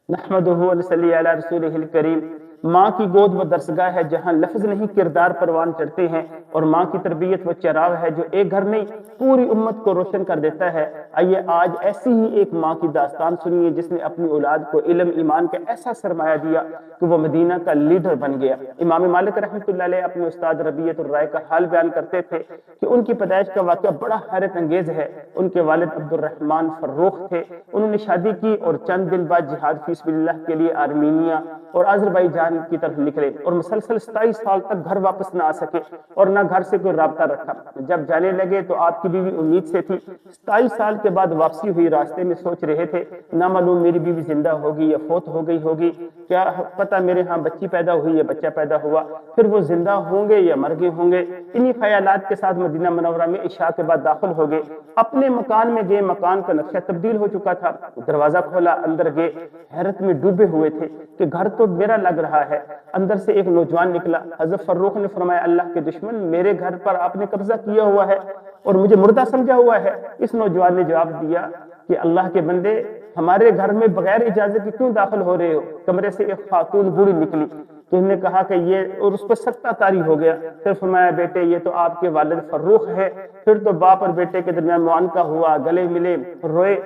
نحمدہ ونصلی علی رسولہ الکریم۔ ماں کی گود وہ درسگاہ ہے جہاں لفظ نہیں کردار پروان چڑھتے ہیں، اور ماں کی تربیت وہ چراغ ہے جو ایک گھر نہیں پوری امت کو روشن کر دیتا ہے۔ آئیے آج ایسی ہی ایک ماں کی داستان سنیے جس نے اپنی اولاد کو علم ایمان کا ایسا سرمایہ دیا کہ وہ مدینہ کا لیڈر بن گیا۔ امام مالک رحمۃ اللہ علیہ اپنے استاد ربیعۃ الرائے کا حال بیان کرتے تھے کہ ان کی پیدائش کا واقعہ بڑا حیرت انگیز ہے۔ ان کے والد عبد الرحمن فروخ تھے، انہوں نے شادی کی اور چند دن بعد جہاد فی سبیل اللہ کے لیے آرمینیا اور آذربائیجان کی طرف نکلے، اور مسلسل 27 سال تک گھر واپس نہ آ سکے اور نہ گھر سے کوئی رابطہ رکھا۔ جب جانے لگے تو آپ کی بیوی امید سے تھی، 27 سال کے بعد واپسی ہوئی، راستے میں سوچ رہے تھے نہ معلوم میری بیوی زندہ ہوگی یا فوت ہو گئی ہوگی، کیا پتہ میرے ہاں بچی پیدا ہوئی یا بچہ پیدا ہوا، پھر وہ زندہ ہوں گے یا مر گئے ہوں گے۔ انہی خیالات کے ساتھ مدینہ منورہ میں عشاء کے بعد داخل ہو گئے۔ اپنے مکان میں گئے، مکان کا نقشہ تبدیل ہو چکا تھا۔ دروازہ کھولا، اندر گئے، حیرت میں ڈوبے ہوئے تھے کہ گھر تو میرا لگ رہا ہے۔ اندر سے ایک نوجوان نکلا۔ حضرت فروخ نے فرمایا، اللہ کے دشمن، میرے گھر پر آپ نے قبضہ کیا ہوا ہے اور مجھے مردہ سمجھا ہوا ہے۔ اس نوجوان نے جواب دیا کہ اللہ کے بندے، ہمارے گھر میں بغیر اجازت کے کیوں داخل ہو رہے ہو؟ کمرے سے ایک خاتون بوڑھی نکلی تو انہوں نے کہا کہ یہ، اور اس پر سکتہ طاری ہو گیا۔ پھر فرمایا، بیٹے یہ تو آپ کے والد فروخ ہے۔ پھر تو باپ اور بیٹے کے درمیان معانقہ ہوا، گلے ملے، روئے،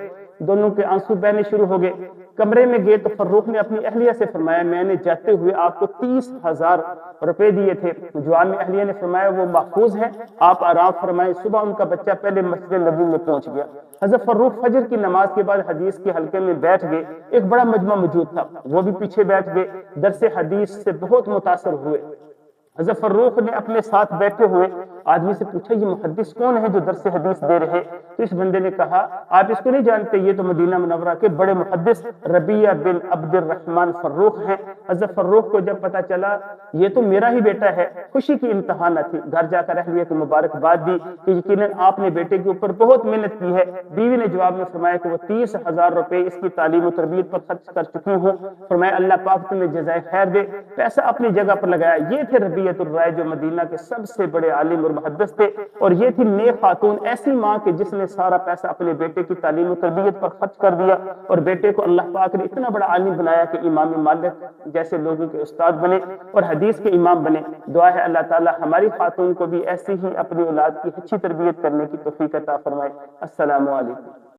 دونوں کے آنسو بہنے شروع ہو گئے۔ کمرے میں گئے تو فروخ نے اپنی اہلیہ سے فرمایا، میں نے جاتے ہوئے آپ کو 30,000 روپے دیے تھے۔ جوان اہلیہ نے فرمایا، وہ محفوظ ہے، آپ آرام فرمائیں۔ صبح ان کا بچہ پہلے مسجد نبوی میں پہنچ گیا۔ حضرت فروخ فجر کی نماز کے بعد حدیث کے حلقے میں بیٹھ گئے۔ ایک بڑا مجمع موجود تھا، وہ بھی پیچھے بیٹھ گئے، درس حدیث سے بہت متاثر ہوئے۔ حضرت فروخ نے اپنے ساتھ بیٹھے ہوئے آدمی سے پوچھا، یہ محدث کون ہے جو درس حدیث دے رہے؟ تو اس بندے نے کہا، آپ اس کو نہیں جانتے، یہ تو مدینہ منورہ کے بڑے محدث ربیعہ بن عبد الرحمن فروخ ہیں۔ حضرت فروخ کو جب پتا چلا یہ تو میرا ہی بیٹا ہے، خوشی کی انتہا نہ تھی۔ گھر جا کر اہلیہ کو مبارکباد دی کہ یقیناً آپ نے بیٹے کے اوپر بہت محنت کی ہے۔ بیوی نے جواب میں فرمایا کہ وہ 30,000 روپے اس کی تعلیم و تربیت پر خرچ کر چکی ہوں۔ فرمایا، اللہ پاک تمہیں جزائے خیر دے۔ پیسہ اپنی جگہ پر لگایا۔ یہ تھے ربیعۃ الرائے جو مدینہ کے سب سے بڑے عالم اور محدث تھے، اور یہ تھی نیک خاتون، ایسی ماں کہ جس نے سارا پیسہ اپنے بیٹے کی تعلیم و تربیت پر خرچ کر دیا، اور بیٹے کو اللہ پاک نے اتنا بڑا عالم بنایا کہ امام مالک جیسے لوگوں کے استاد بنے اور حدیث کے امام بنے۔ دعا ہے اللہ تعالی ہماری خاتون کو بھی ایسی ہی اپنی اولاد کی اچھی تربیت کرنے کی توفیق عطا فرمائے۔ السلام علیکم۔